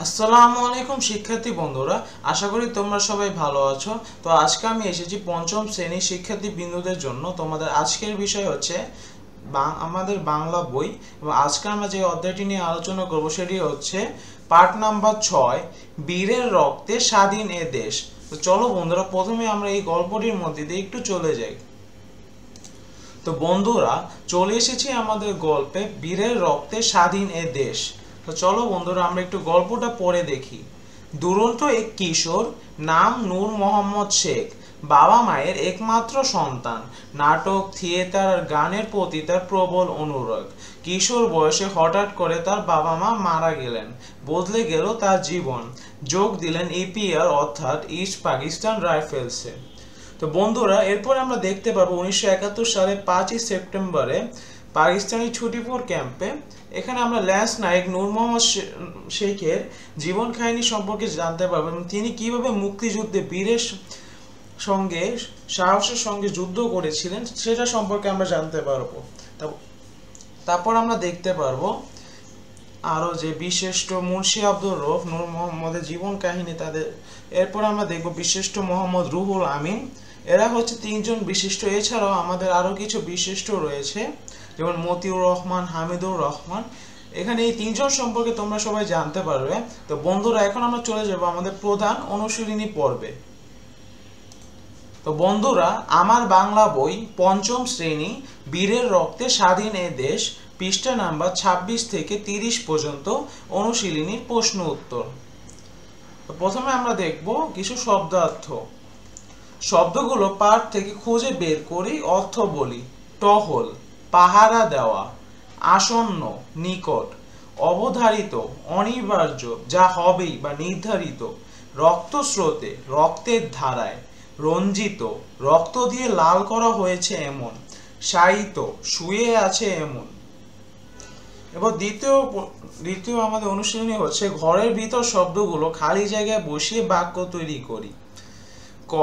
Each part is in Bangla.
আসসালামু আলাইকুম শিক্ষার্থী বন্ধুরা, আশা করি তোমরা সবাই ভালো আছো। তো আজকে আমি এসেছি পঞ্চম শ্রেণীর শিক্ষার্থী বিন্দুদের জন্য। তোমাদের আজকের বিষয় হচ্ছে আমাদের বাংলা বই, এবং আজকে আমরা যে অধ্যায়টি নিয়ে আলোচনা করব সেটি হচ্ছে পার্ট নাম্বার 6, বীরের রক্তে স্বাধীন এ দেশ। তো চলো বন্ধুরা, প্রথমে আমরা এই গল্পটির মধ্যে দিয়ে একটু চলে যাই। তো বন্ধুরা, চলে এসেছি আমাদের গল্পে বীরের রক্তে স্বাধীন এ দেশ। তো চলো বন্ধুরা, আমরা একটু গল্পটা পড়ে দেখি। দুরন্ত এক কিশোর, নাম নূর মোহাম্মদ শেখ, বাবা মায়ের একমাত্র সন্তান। নাটক, থিয়েটার আর গানের প্রতি তার প্রবল অনুরাগ। কিশোর বয়সে হঠাৎ করে তার বাবা মা মারা গেলেন। বদলে গেল তার জীবন। যোগ দিলেন ইপিআর অর্থাৎ ইস্ট পাকিস্তান রাইফেলসে। তো বন্ধুরা, এরপর আমরা দেখতে পাবো 1971 সালে 5ই সেপ্টেম্বরে পাকিস্তানি ছুটিপুর ক্যাম্পে। এখানে আমরা ল্যান্স নায়ক নূর মোহাম্মদ শেখের জীবন কাহিনী সম্পর্কে জানতে পারবো, এবং তিনি কিভাবে মুক্তিযুদ্ধে বীরের সঙ্গে সাহসের সঙ্গে যুদ্ধ করেছিলেন সেটা সম্পর্কে আমরা জানতে পারবো। তারপর আমরা দেখতে পারবো আরও যে বিশিষ্ট মুন্সি আব্দুর রউফ, নূর মোহাম্মদের জীবন কাহিনী তাদের। এরপর আমরা দেখব বিশিষ্ট মোহাম্মদ রুহুল আমিন। এরা হচ্ছে তিনজন বিশিষ্ট। এছাড়াও আমাদের আরও কিছু বিশিষ্ট রয়েছে, যেমন মতিউর রহমান, হামিদুর রহমান। এখানে এই তিনজন সম্পর্কে তোমরা সবাই জানতে পারবে। তো বন্ধুরা, এখন আমরা চলে যাব আমাদের প্রধান অনুশীলনী পর্বে। তো বন্ধুরা, আমার বাংলা বই পঞ্চম শ্রেণী বীরের রক্তে স্বাধীন এ দেশ, পৃষ্ঠা নাম্বার 26 থেকে 30 পর্যন্ত অনুশীলনীর প্রশ্ন উত্তর। তো প্রথমে আমরা দেখব কিছু শব্দার্থ। শব্দগুলো পাঠ থেকে খুঁজে বের করি, অর্থ বলি। টহল, পাহারা দেওয়া। আসন্ন, নিকট। অবধারিত, অনিবার্য, যা হবেই বা নির্ধারিত। রক্তস্রোতে, রক্তের ধারায়। রঞ্জিত, রক্ত দিয়ে লাল করা হয়েছে এমন। শায়িত, শুয়ে আছে এমন। এবার দ্বিতীয় আমাদের অনুশীলনী হচ্ছে ঘরের ভিতর শব্দগুলো খালি জায়গায় বসিয়ে বাক্য তৈরি করি। ক,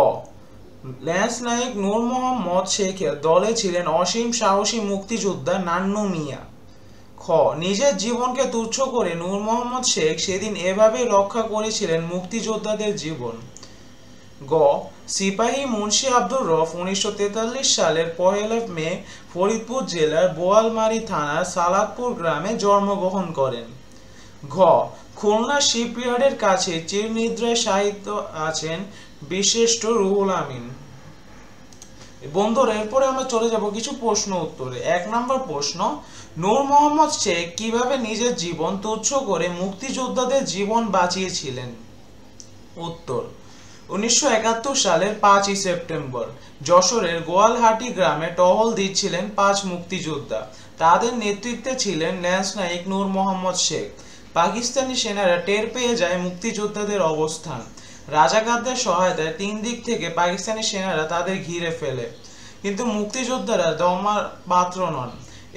ল্যান্স নায়ক নূর মোহাম্মদ শেখের দলে ছিলেন অসীম সাহসী মুক্তিযোদ্ধা নান্নু মিয়া। খ, নিজের জীবনকে তুচ্ছ করে নূর মোহাম্মদ শেখ সেদিন এভাবে রক্ষা করেছিলেন মুক্তিযোদ্ধাদের জীবন। গ, সিপাহী মুন্সি আব্দুর রউফ 1943 সালের 1 মে ফরিদপুর জেলার বোয়ালমারী থানার সালাদপুর গ্রামে জন্মগ্রহণ করেন। ঘ, খুলনা শিপইয়ার্ডের কাছে চিরনিদ্রায় শায়িত আছেন বিশিষ্ট রুহুল আমিন। বন্ধুরা, এরপরে আমরা চলে যাব কিছু প্রশ্ন উত্তরে। 1 নম্বর প্রশ্ন, নূর মোহাম্মদ শেখ কিভাবে নিজের জীবন তুচ্ছ করে মুক্তিযোদ্ধাদের জীবন বাঁচিয়েছিলেন? উত্তর, 1971 সালের 5ই সেপ্টেম্বর যশোরের গোয়ালহাটি গ্রামে টহল দিচ্ছিলেন 5 মুক্তিযোদ্ধা। তাদের নেতৃত্বে ছিলেন ল্যান্স নায়ক নূর মোহাম্মদ শেখ। পাকিস্তানি সেনারা টের পেয়ে যায় মুক্তিযোদ্ধাদের অবস্থান। রাজাকারদের সহায়তায় 3 দিক থেকে পাকিস্তানি সেনারা তাদের ঘিরে ফেলে, কিন্তু মুক্তিযোদ্ধারা দমার পাত্র নন।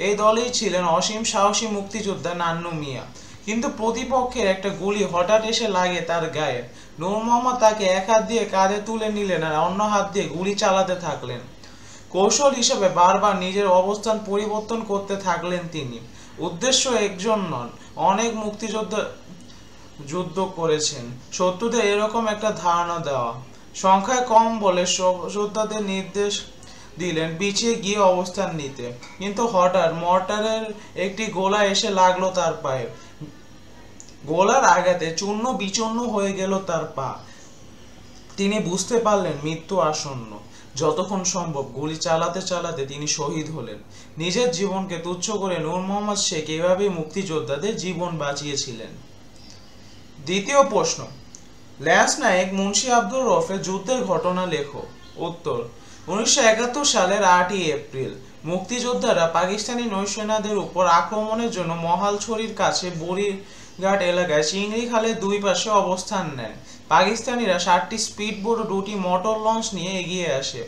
এই দলেই ছিলেন অসীম সাহসী মুক্তিযোদ্ধা নান্নু মিয়া। কিন্তু প্রতিপক্ষের একটা গুলি হঠাৎ এসে লাগে তার গায়ে। নূর মোহাম্মদ তাকে এক হাত দিয়ে কাঁধে তুলে নিলেন আর অন্য হাত দিয়ে গুলি চালাতে থাকলেন। কৌশল হিসেবে বারবার নিজের অবস্থান পরিবর্তন করতে থাকলেন তিনি। উদ্দেশ্য একজন নন, অনেক মুক্তিযোদ্ধা যুদ্ধ করেছেন। শত্রুদের এরকম একটা ধারণা দেওয়া। সংখ্যায় কম বলে যোদ্ধাদের নির্দেশ দিলেন পিছিয়ে গিয়ে অবস্থান নিতে, কিন্তু হঠাৎ মর্টারের একটি গোলা এসে লাগলো তার পায়ে। গোলার আঘাতে চূর্ণ বিচূর্ণ হয়ে গেল তার পা। তিনি বুঝতে পারলেন মৃত্যু আসন্ন। যতক্ষণ সম্ভব গুলি চালাতে চালাতে তিনি শহীদ হলেন। নিজের জীবনকে তুচ্ছ করে নূর মোহাম্মদ শেখ এভাবেই মুক্তিযোদ্ধাদের জীবন বাঁচিয়েছিলেন। দ্বিতীয় প্রশ্ন, ল্যান্স নায়ক মুন্সি আব্দুর রউফের যুদ্ধের ঘটনা লেখো। উত্তর, 1971 সালের 8ই এপ্রিল মুক্তিযোদ্ধারা পাকিস্তানি নৌসেনাদের উপর আক্রমণের জন্য মহালছড়ির কাছে বড়িঘাট এলাকায় চিংড়ি খালের 2 পাশে অবস্থান নেন। পাকিস্তানিরা 7টি স্পিডবোট ও 2টি মোটর লঞ্চ নিয়ে এগিয়ে আসে।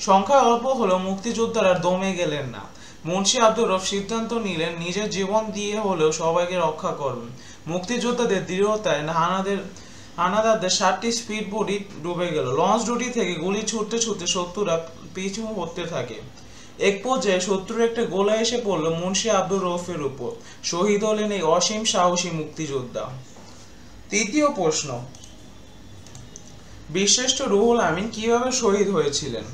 সংখ্যা অল্প হলেও মুক্তিযোদ্ধারা দমে গেলেন না। মুন্সি আব্দুর রউফ সিদ্ধান্ত নিলেন নিজের জীবন দিয়ে হলেও সবাইকে রক্ষা করবেন। মুক্তিযোদ্ধাদের দৃঢ়তায় হানাদারদের 7টি স্পিডবোটই ডুবে গেল। লঞ্চ দুটি থেকে গুলি ছুটতে ছুটতে শত্রুরা পিছু হতে থাকে। এক পর্যায়ে শত্রুর একটা গোলা এসে পড়ল মুন্সি আব্দুর রউফের উপর। শহীদ হলেন এই অসীম সাহসী মুক্তিযোদ্ধা। তৃতীয় প্রশ্ন, বীরশ্রেষ্ঠ রুহুল আমিন কিভাবে শহীদ হয়েছিলেন?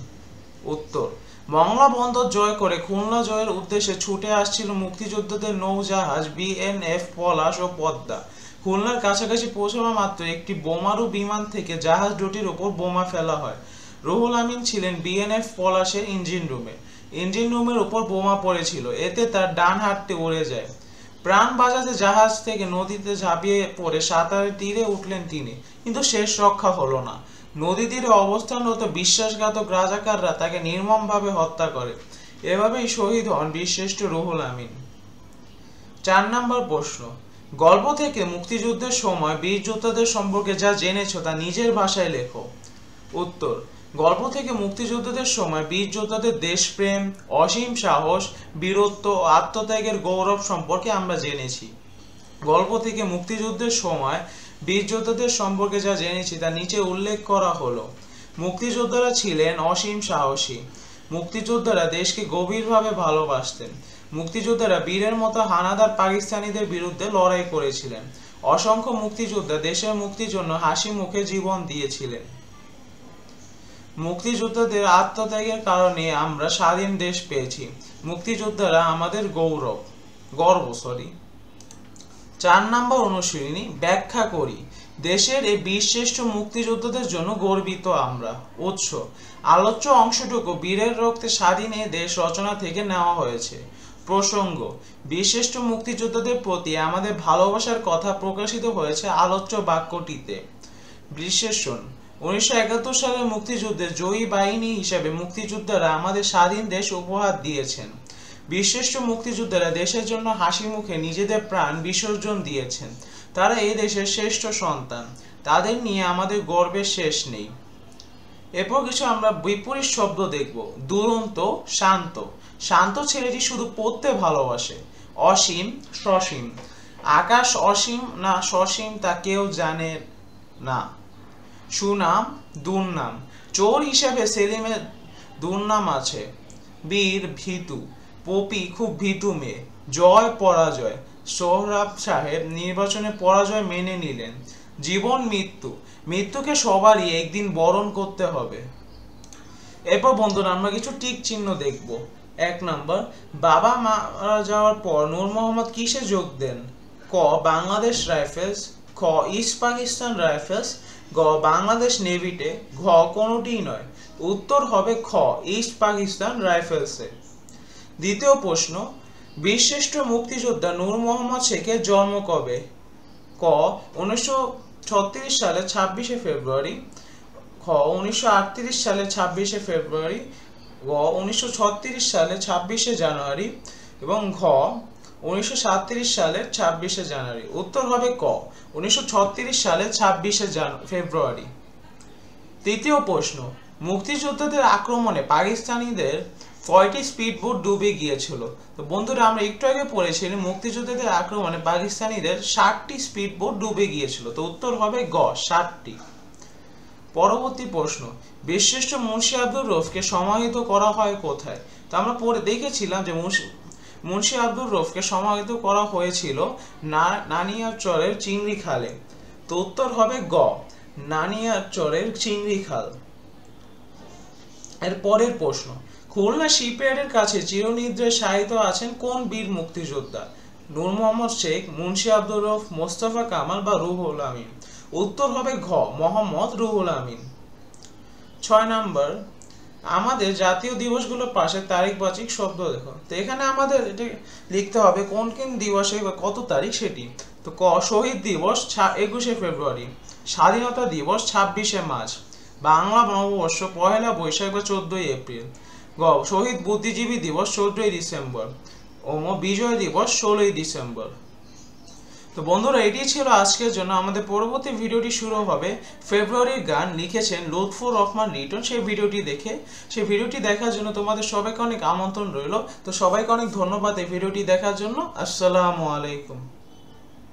উত্তর, মংলা বন্দর জয় করে খুলনা জয়ের উদ্দেশ্যে ছুটে আসছিল মুক্তিযোদ্ধাদের নৌজাহাজ বিএনএফ পলাশ ও পদ্মা। খুলনার কাছাকাছি পৌঁছানো মাত্র একটি বোমারু বিমান থেকে জাহাজ দুটির উপর বোমা ফেলা হয়। রুহুল আমিন ছিলেন বিএনএফ পলাশের ইঞ্জিন রুমের উপর বোমা পড়েছিল, এতে তার ডান হাতটি উড়ে যায়। প্রাণ বাঁচাতে জাহাজ থেকে নদীতে ঝাঁপিয়ে পড়ে সাঁতারের তীরে উঠলেন তিনি, কিন্তু শেষ রক্ষা হলো না। নদী তীরে অবস্থানরত বিশ্বাসঘাতক রাজাকাররা তাকে নির্মমভাবে হত্যা করে। এভাবেই শহীদ হন বীরশ্রেষ্ঠ রুহুল আমিন। 4 নম্বর প্রশ্ন, গল্প থেকে মুক্তিযুদ্ধের সময় বীর যোদ্ধাদের সম্পর্কে যা জেনেছো তা নিজের ভাষায় লেখো। উত্তর, গল্প থেকে মুক্তিযোদ্ধাদের সময় বীর যোদ্ধাদের দেশপ্রেম, অসীম সাহস, বীরত্ব ও আত্মত্যাগের গৌরব সম্পর্কে আমরা জেনেছি। গল্প থেকে মুক্তিযুদ্ধের সময় বীর যোদ্ধাদের সম্পর্কে যা জেনেছি তা নিচে উল্লেখ করা হলো। মুক্তিযোদ্ধারা ছিলেন অসীম সাহসী। মুক্তিযোদ্ধারা দেশকে গভীরভাবে ভালোবাসতেন। মুক্তিযোদ্ধারা বীরের মতো হানাদার পাকিস্তানিদের বিরুদ্ধে লড়াই করেছিলেন। অসংখ্য মুক্তিযোদ্ধা দেশের মুক্তির জন্য হাসি মুখে জীবন দিয়েছিলেন। মুক্তিযোদ্ধাদের আত্মত্যাগের কারণে আমরা স্বাধীন দেশ পেয়েছি। মুক্তিযোদ্ধারা আমাদের গর্ব। 4 নম্বর অনুশীলনী, ব্যাখ্যা করি। দেশের এই বীরশ্রেষ্ঠ মুক্তিযোদ্ধাদের জন্য গর্বিত আমরা। উৎস, আলোচ্য অংশটুকু বীরের রক্তে স্বাধীন এ দেশ রচনা থেকে নেওয়া হয়েছে। প্রসঙ্গ, বীরশ্রেষ্ঠ মুক্তিযোদ্ধাদের প্রতি আমাদের ভালোবাসার কথা প্রকাশিত হয়েছে আলোচ্য বাক্যটিতে। বিশ্লেষণ, 1971 সালের মুক্তিযুদ্ধে জয়ী বাহিনী হিসেবে মুক্তিযোদ্ধারা আমাদের স্বাধীন দেশ উপহার দিয়েছেন। বীরশ্রেষ্ঠ মুক্তিযোদ্ধারা দেশের জন্য হাসি মুখে নিজেদের প্রাণ বিসর্জন দিয়েছেন। তারা এই দেশের শ্রেষ্ঠ সন্তান। তাদের নিয়ে আমাদের গর্বের শেষ নেই। এরপর কিছু আমরা বিপরীত শব্দ দেখব। দুরন্ত, শান্ত। শান্ত ছেলেটি শুধু পড়তে ভালোবাসে। অসীম, সসীম। আকাশ অসীম না সসীম তা কেউ জানে না। সুনাম, দুর্নাম। চোর হিসেবে সেলিমের দুর্নাম আছে। বীর, ভীতু। পপি খুব ভীতু মেয়ে। জয়, পরাজয়। সোহরাব সাহেব নির্বাচনে পরাজয় মেনে নিলেন। জীবন, মৃত্যু। মৃত্যুকে সবারই একদিন বরণ করতে হবে। এরপর বন্ধুরা আমরা কিছু টিক চিহ্ন দেখব। 1 নম্বর, বাবা মারা যাওয়ার পর নূর মোহাম্মদ কিসে যোগ দেন? ক, বাংলাদেশ রাইফেলস। খ, ইস্ট পাকিস্তান রাইফেলস। গ, বাংলাদেশ নেভিতে। ঘ, কোনোটিই নয়। উত্তর হবে খ, ইস্ট পাকিস্তান রাইফেলসে। দ্বিতীয় প্রশ্ন, বীরশ্রেষ্ঠ মুক্তিযোদ্ধা নূর মোহাম্মদ শেখের জন্ম কবে? ক, 1936 সালে 26শে ফেব্রুয়ারি। খ, 1938 সালে 26শে ফেব্রুয়ারি। গ, 1936 সালে 26শে জানুয়ারি। এবং ঘ, 1937 সালে 26শে জানুয়ারি। উত্তর হবে ক, 1936 সালে 26শে ফেব্রুয়ারি। তৃতীয় প্রশ্ন, মুক্তিযোদ্ধাদের আক্রমণে পাকিস্তানিদের কয়টি স্পিডবোট ডুবে গিয়েছিল? তো বন্ধুরা আমরা একটু আগে পড়েছিলাম মুক্তিযোদ্ধাদের আক্রমণে পাকিস্তানিদের 60টি স্পিডবোট ডুবে গিয়েছিল। তো উত্তর হবে গ, 60টি। পরবর্তী প্রশ্ন, বীরশ্রেষ্ঠ মুন্সি আব্দুর রউফকে সমাহিত করা হয় কোথায়? তো আমরা পরে দেখেছিলাম যে মুন্সি আব্দুর রউফকে সমাহিত করা হয়েছিল নানিয়ারচরের চিংড়ি খালে। তো উত্তর হবে গ, নানিয়ারচরের চিংড়ি খাল। এর পরের প্রশ্ন, খুলনা শিপইয়ার্ডের কাছে চিরনিদ্রায় শায়িত আছেন কোন বীর মুক্তিযোদ্ধা? নূর মোহাম্মদ শেখ, মুন্সি আব্দুর রউফ, মোস্তফা কামাল বা রুহুল আমিন। উত্তর হবে ঘ, মোহাম্মদ রুহুল আমিন। 6 নম্বর, আমাদের জাতীয় দিবসগুলোর পাশে তারিখবাচক শব্দ দেখো। তো এখানে আমাদের এটা লিখতে হবে কোন কোন দিবসে কত তারিখ সেটি। তো ক, শহীদ দিবস 21শে ফেব্রুয়ারি। স্বাধীনতা দিবস 26শে মার্চ। বাংলা নববর্ষ 1লা বৈশাখ বা 14ই এপ্রিল। গ, শহীদ বুদ্ধিজীবী দিবস 14ই ডিসেম্বর। বিজয় দিবস 16ই ডিসেম্বর। তো বন্ধুরা এটি ছিল আজকের জন্য। আমাদের পরবর্তী ভিডিওটি শুরু হবে ফেব্রুয়ারির গান লিখেছেন লুৎফুর রহমান লিটন। সেই ভিডিওটি দেখার জন্য তোমাদের সবাইকে অনেক আমন্ত্রণ রইল। তো সবাইকে অনেক ধন্যবাদ এই ভিডিওটি দেখার জন্য। আসসালামু আলাইকুম।